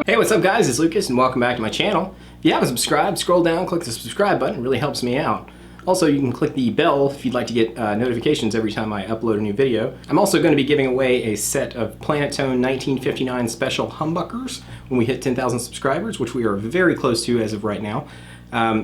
Hey, what's up guys? It's Lucas and welcome back to my channel. If you haven't subscribed, scroll down, click the subscribe button. It really helps me out. Also, you can click the bell if you'd like to get notifications every time I upload a new video. I'm also going to be giving away a set of Planet Tone 1959 special humbuckers when we hit 10,000 subscribers, which we are very close to as of right now.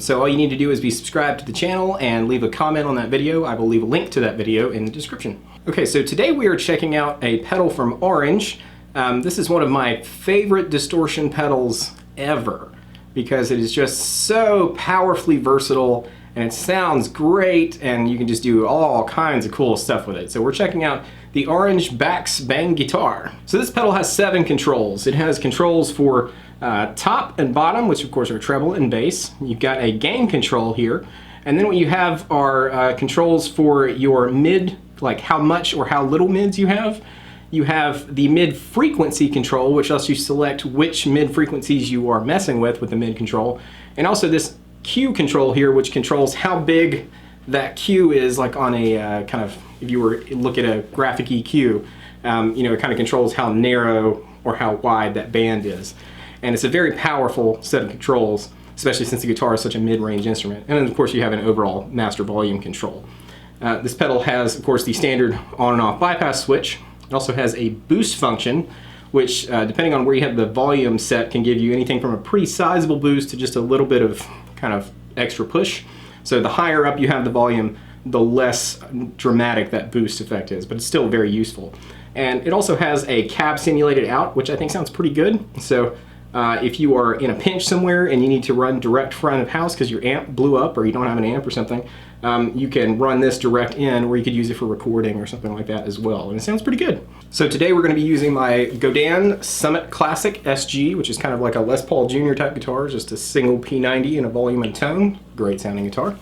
So all you need to do is be subscribed to the channel and leave a comment on that video. I will leave a link to that video in the description. Okay, so today we are checking out a pedal from Orange. This is one of my favorite distortion pedals ever because it is just so powerfully versatile and it sounds great and you can just do all kinds of cool stuff with it. So we're checking out the A Bax Bangeetar. So this pedal has 7 controls. It has controls for top and bottom, which of course are treble and bass. You've got a gain control here. And then what you have are controls for your mid, like how much or how little mids you have. You have the mid frequency control, which lets you select which mid frequencies you are messing with the mid control. And also this Q control here, which controls how big that Q is, like on a kind of, if you were to look at a graphic EQ, you know, it kind of controls how narrow or how wide that band is. And it's a very powerful set of controls, especially since the guitar is such a mid-range instrument. And then of course you have an overall master volume control. This pedal has, of course, the standard on and off bypass switch. It also has a boost function, which depending on where you have the volume set can give you anything from a pretty sizable boost to just a little bit of kind of extra push. So the higher up you have the volume, the less dramatic that boost effect is, but it's still very useful. And it also has a cab simulated out, which I think sounds pretty good. So if you are in a pinch somewhere and you need to run direct front of house because your amp blew up or you don't have an amp or something, you can run this direct in, or you could use it for recording or something like that as well. And it sounds pretty good. So today we're going to be using my Godin Summit Classic SG, which is kind of like a Les Paul Jr. type guitar, just a single P90 in a volume and tone. Great sounding guitar.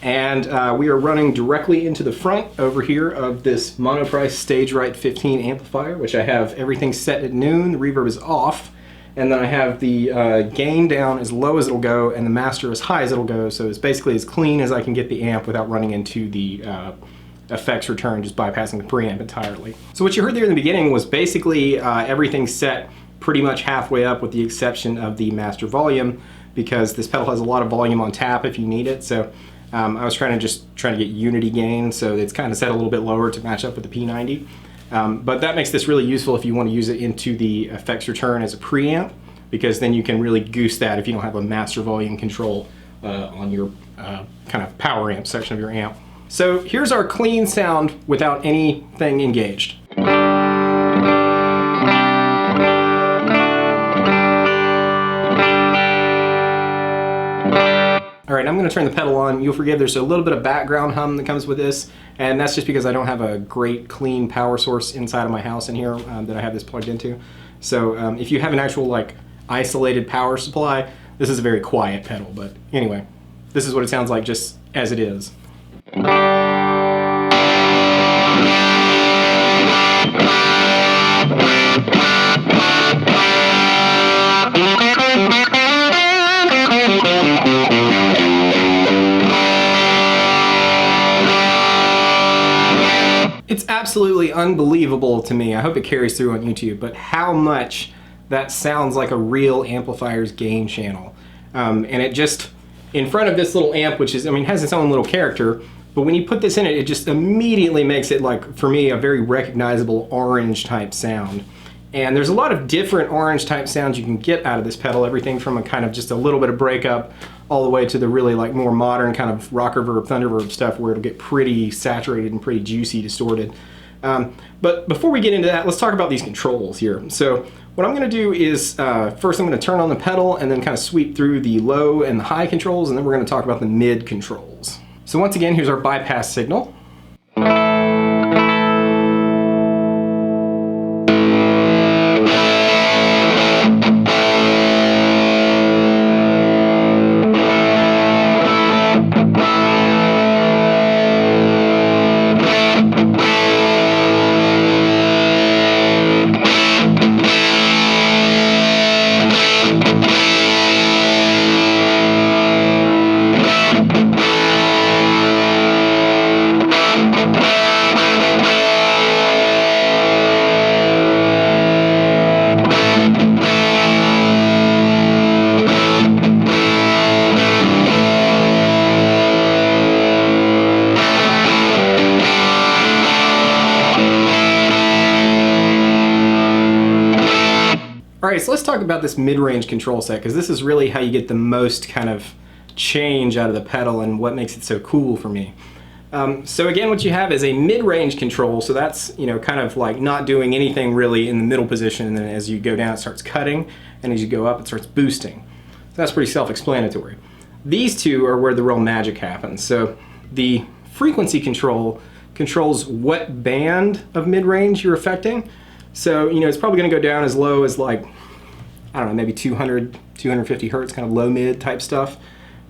And we are running directly into the front over here of this Monoprice Stage Right 15 amplifier, which I have everything set at noon, the reverb is off. And then I have the gain down as low as it'll go and the master as high as it'll go, so it's basically as clean as I can get the amp without running into the effects return, just bypassing the preamp entirely. So what you heard there in the beginning was basically everything set pretty much halfway up with the exception of the master volume, because this pedal has a lot of volume on tap if you need it. So I was trying to get unity gain, so it's kind of set a little bit lower to match up with the P90. But that makes this really useful if you want to use it into the effects return as a preamp, because then you can really goose that if you don't have a master volume control on your kind of power amp section of your amp. So here's our clean sound without anything engaged. All right, I'm going to turn the pedal on. You'll forgive, there's a little bit of background hum that comes with this, and that's just because I don't have a great clean power source inside of my house in here that I have this plugged into. So if you have an actual like isolated power supply, this is a very quiet pedal, but anyway, this is what it sounds like just as it is. It's absolutely unbelievable to me, I hope it carries through on YouTube, but how much that sounds like a real amplifier's gain channel. And it just, in front of this little amp, which is, I mean, has its own little character, but when you put this in it, it just immediately makes it, like, for me, a very recognizable Orange type sound. And there's a lot of different Orange type sounds you can get out of this pedal, everything from a kind of just a little bit of breakup all the way to the really like more modern kind of rocker verb, thunder verb stuff where it'll get pretty saturated and pretty juicy, distorted. But before we get into that, let's talk about these controls here. So what I'm going to do is first I'm going to turn on the pedal and then kind of sweep through the low and the high controls, and then we're going to talk about the mid controls. So once again, here's our bypass signal. All right, so let's talk about this mid-range control set, because this is really how you get the most kind of change out of the pedal and what makes it so cool for me. So again, what you have is a mid-range control, so that's, you know, kind of like not doing anything really in the middle position, and then as you go down it starts cutting, and as you go up it starts boosting. So that's pretty self-explanatory. These two are where the real magic happens. So the frequency control controls what band of mid-range you're affecting. So, you know, it's probably going to go down as low as, like, I don't know, maybe 200, 250 hertz, kind of low mid type stuff,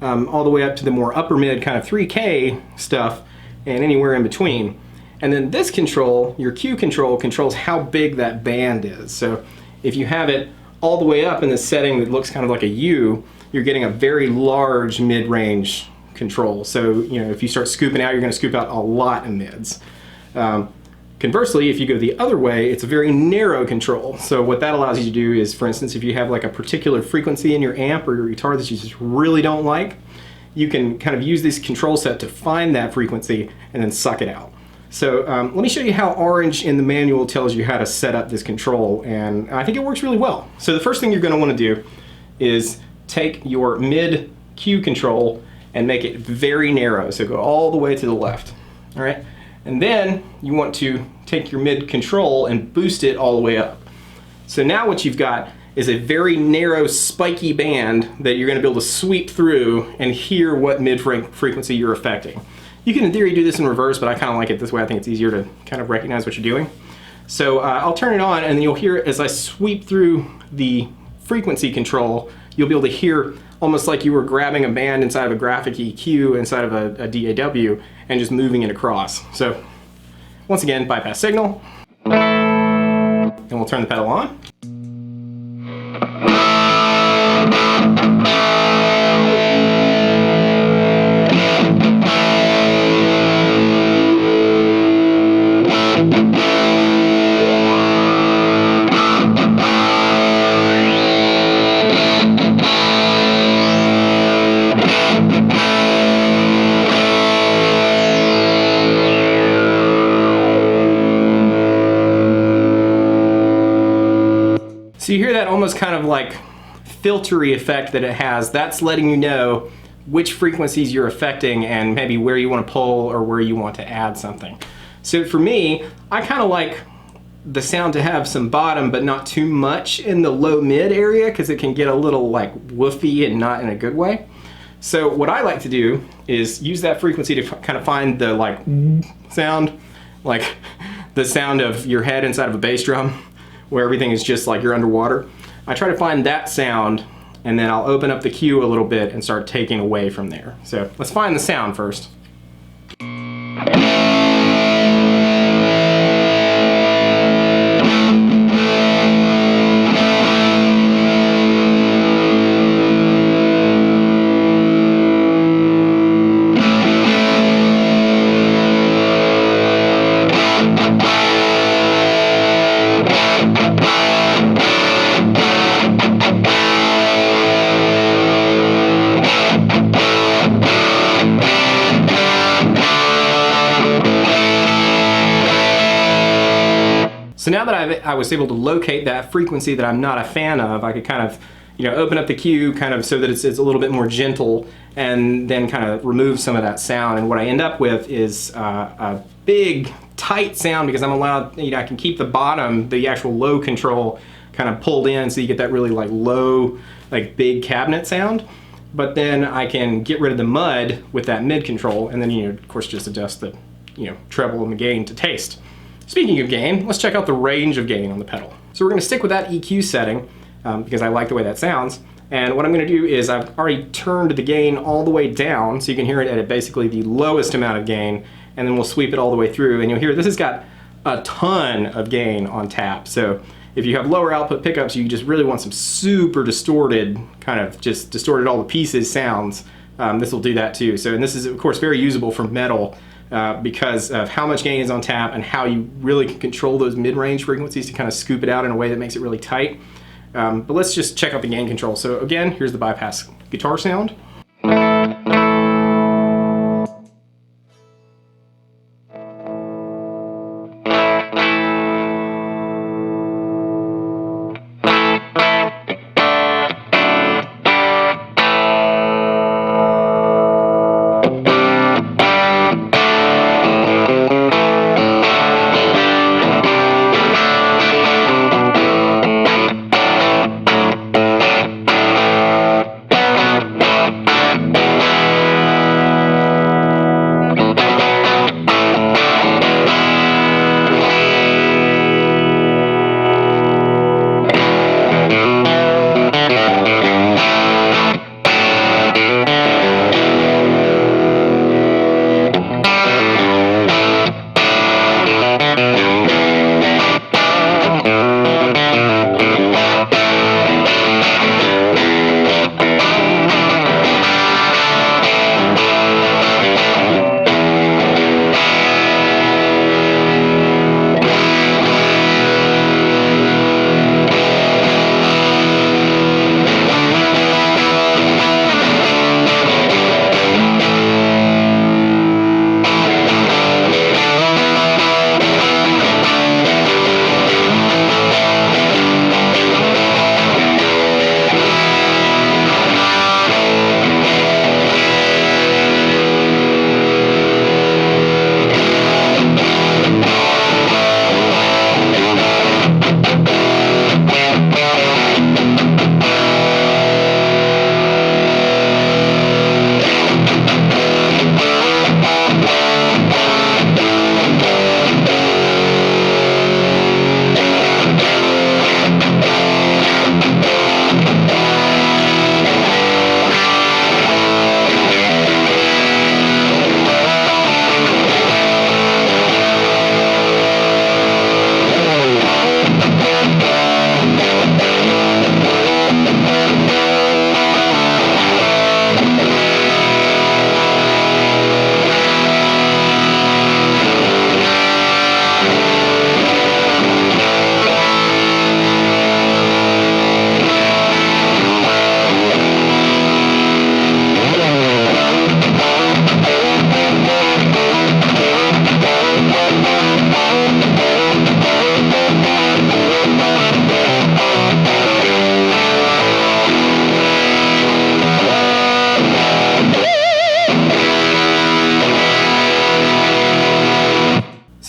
all the way up to the more upper mid kind of 3K stuff, and anywhere in between. And then this control, your Q control, controls how big that band is. So if you have it all the way up in this setting that looks kind of like a U, you're getting a very large mid-range control. So, you know, if you start scooping out, you're going to scoop out a lot of mids. Conversely, if you go the other way, it's a very narrow control. So what that allows you to do is, for instance, if you have like a particular frequency in your amp or your guitar that you just really don't like, you can kind of use this control set to find that frequency and then suck it out. So let me show you how orange in the manual tells you how to set up this control, and I think it works really well. So the first thing you're going to want to do is take your mid Q control and make it very narrow, so go all the way to the left. All right, and then you want to take your mid control and boost it all the way up. So now what you've got is a very narrow spiky band that you're going to be able to sweep through and hear what mid frequency you're affecting. You can in theory do this in reverse, but I kind of like it this way. I think it's easier to kind of recognize what you're doing. So I'll turn it on, and then you'll hear as I sweep through the frequency control, you'll be able to hear almost like you were grabbing a band inside of a graphic EQ inside of a DAW and just moving it across. So once again, bypass signal, and we'll turn the pedal on. So you hear that almost kind of like filtery effect that it has. That's letting you know which frequencies you're affecting and maybe where you want to pull or where you want to add something. So for me, I kind of like the sound to have some bottom but not too much in the low mid area, because it can get a little like woofy and not in a good way. So what I like to do is use that frequency to kind of find the like sound, like the sound of your head inside of a bass drum, where everything is just like you're underwater. I try to find that sound, and then I'll open up the Q a little bit and start taking away from there. So let's find the sound first. So now that I was able to locate that frequency that I'm not a fan of, I could kind of, you know, open up the Q kind of so that it's a little bit more gentle, and then kind of remove some of that sound. And what I end up with is a big, tight sound, because I'm allowed, you know, I can keep the bottom, the actual low control, kind of pulled in, so you get that really like low, like big cabinet sound. But then I can get rid of the mud with that mid control, and then, you know, of course, just adjust the, you know, treble and the gain to taste. Speaking of gain, let's check out the range of gain on the pedal. So we're going to stick with that EQ setting because I like the way that sounds. And what I'm going to do is I've already turned the gain all the way down, so you can hear it at basically the lowest amount of gain, and then we'll sweep it all the way through, and you'll hear this has got a ton of gain on tap. So if you have lower output pickups, you just really want some super distorted, kind of just distorted all the pieces sounds, this will do that too. So, and this is of course very usable for metal, because of how much gain is on tap and how you really can control those mid-range frequencies to kind of scoop it out in a way that makes it really tight. But let's just check out the gain control. So again, here's the bypass guitar sound.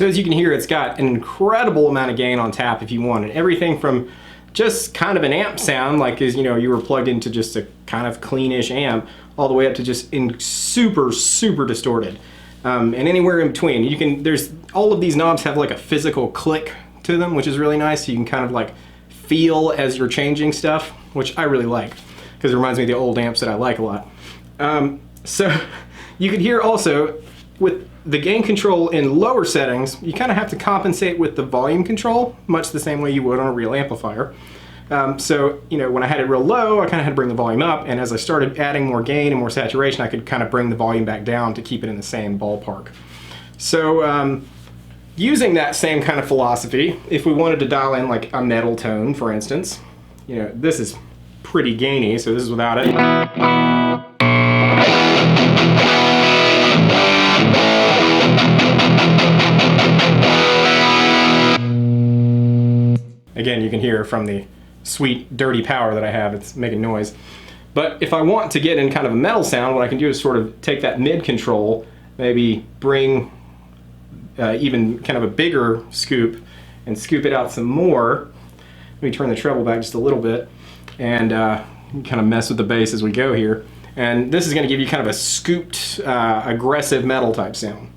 So as you can hear, it's got an incredible amount of gain on tap if you wanted. Everything from just kind of an amp sound, like as you know, you were plugged into just a kind of cleanish amp, all the way up to just in super, super distorted. And anywhere in between. You can, there's, all of these knobs have like a physical click to them, which is really nice. So you can kind of like feel as you're changing stuff, which I really like, because it reminds me of the old amps that I like a lot. So you can hear also with the gain control in lower settings, you kind of have to compensate with the volume control, much the same way you would on a real amplifier. So, you know, when I had it real low, I kind of had to bring the volume up, and as I started adding more gain and more saturation, I could kind of bring the volume back down to keep it in the same ballpark. So, using that same kind of philosophy, if we wanted to dial in like a metal tone, for instance, you know, this is pretty gainy, so this is without it. Again, you can hear from the sweet, dirty power that I have, it's making noise. But if I want to get in kind of a metal sound, what I can do is sort of take that mid control, maybe bring even kind of a bigger scoop and scoop it out some more. Let me turn the treble back just a little bit and kind of mess with the bass as we go here. And this is going to give you kind of a scooped, aggressive metal type sound.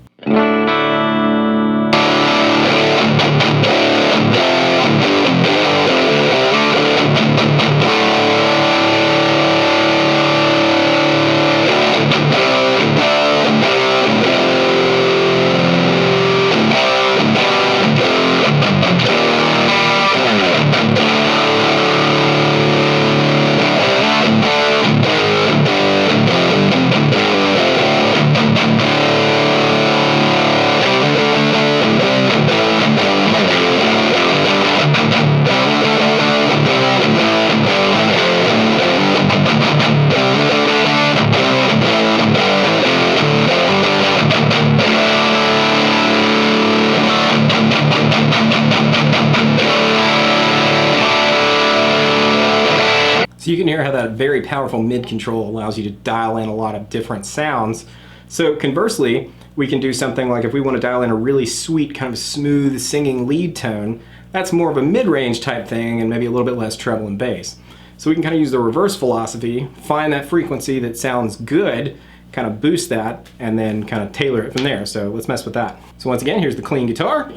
So you can hear how that very powerful mid control allows you to dial in a lot of different sounds. So conversely, we can do something like if we want to dial in a really sweet, kind of smooth singing lead tone, that's more of a mid-range type thing and maybe a little bit less treble and bass. So we can kind of use the reverse philosophy, find that frequency that sounds good, kind of boost that, and then kind of tailor it from there. So let's mess with that. So once again, here's the clean guitar.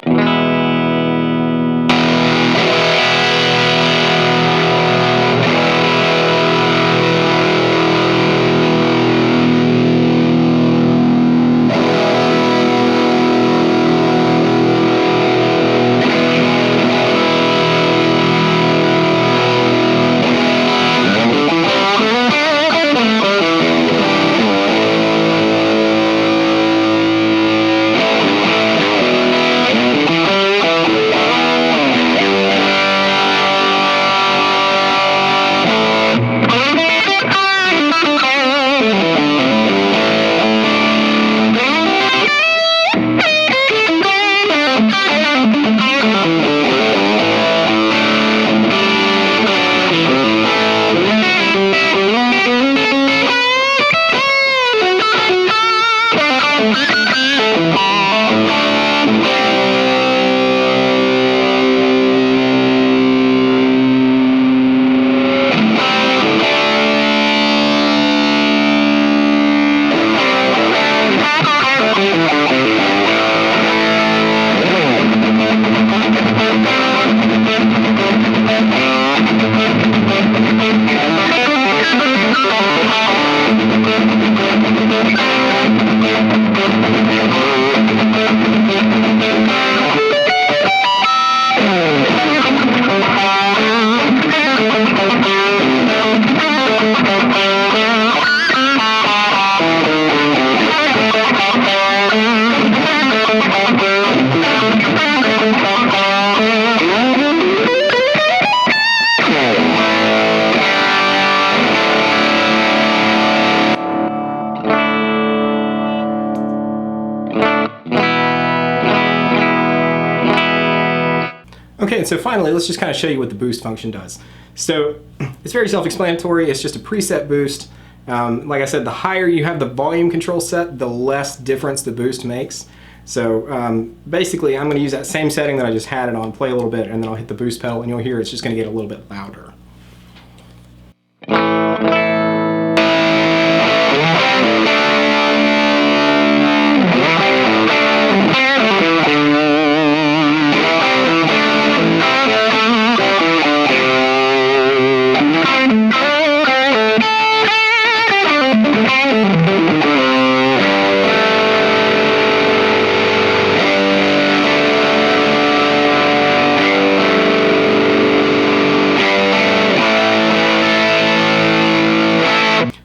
Okay, so finally, let's just kind of show you what the boost function does. So it's very self-explanatory. It's just a preset boost. Like I said, the higher you have the volume control set, the less difference the boost makes. So basically I'm going to use that same setting that I just had it on, play a little bit, and then I'll hit the boost pedal and you'll hear it's just going to get a little bit louder.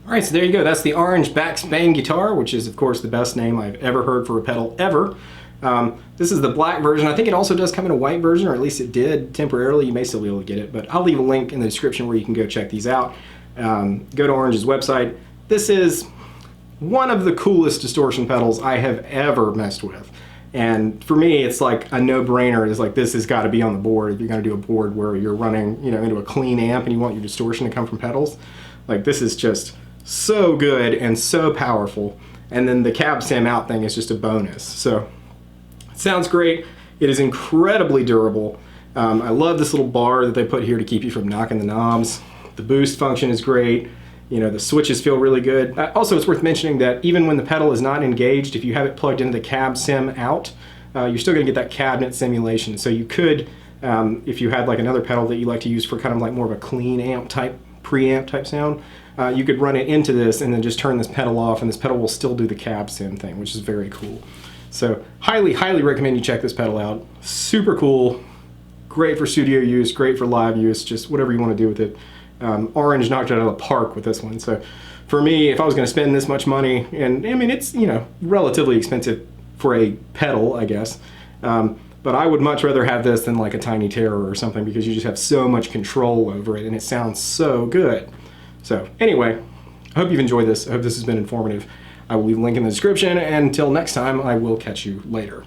Alright, so there you go. That's the A Bax Bangeetar, which is, of course, the best name I've ever heard for a pedal ever. This is the black version. I think it also does come in a white version, or at least it did temporarily. You may still be able to get it, but I'll leave a link in the description where you can go check these out. Go to Orange's website. This is one of the coolest distortion pedals I have ever messed with. And for me, it's like a no-brainer. It's like, this has got to be on the board if you're going to do a board where you're running, into a clean amp and you want your distortion to come from pedals. Like, this is just so good and so powerful, and then the cab sim out thing is just a bonus. So it sounds great. It is incredibly durable. I love this little bar that they put here to keep you from knocking the knobs. The boost function is great. The switches feel really good. Also, it's worth mentioning that even when the pedal is not engaged, if you have it plugged into the cab sim out, you're still going to get that cabinet simulation. So you could, if you had like another pedal that you like to use for kind of like more of a clean amp type, preamp type sound, you could run it into this and then just turn this pedal off, and this pedal will still do the cab sim thing, which is very cool. So highly, highly recommend you check this pedal out. Super cool, great for studio use, great for live use, just whatever you want to do with it. Orange knocked it out of the park with this one. So for me, if I was going to spend this much money, and I mean, it's, relatively expensive for a pedal, I guess, but I would much rather have this than like a Tiny Terror or something, because you just have so much control over it and it sounds so good. So anyway, I hope you've enjoyed this. I hope this has been informative. I will leave a link in the description, and until next time, I will catch you later.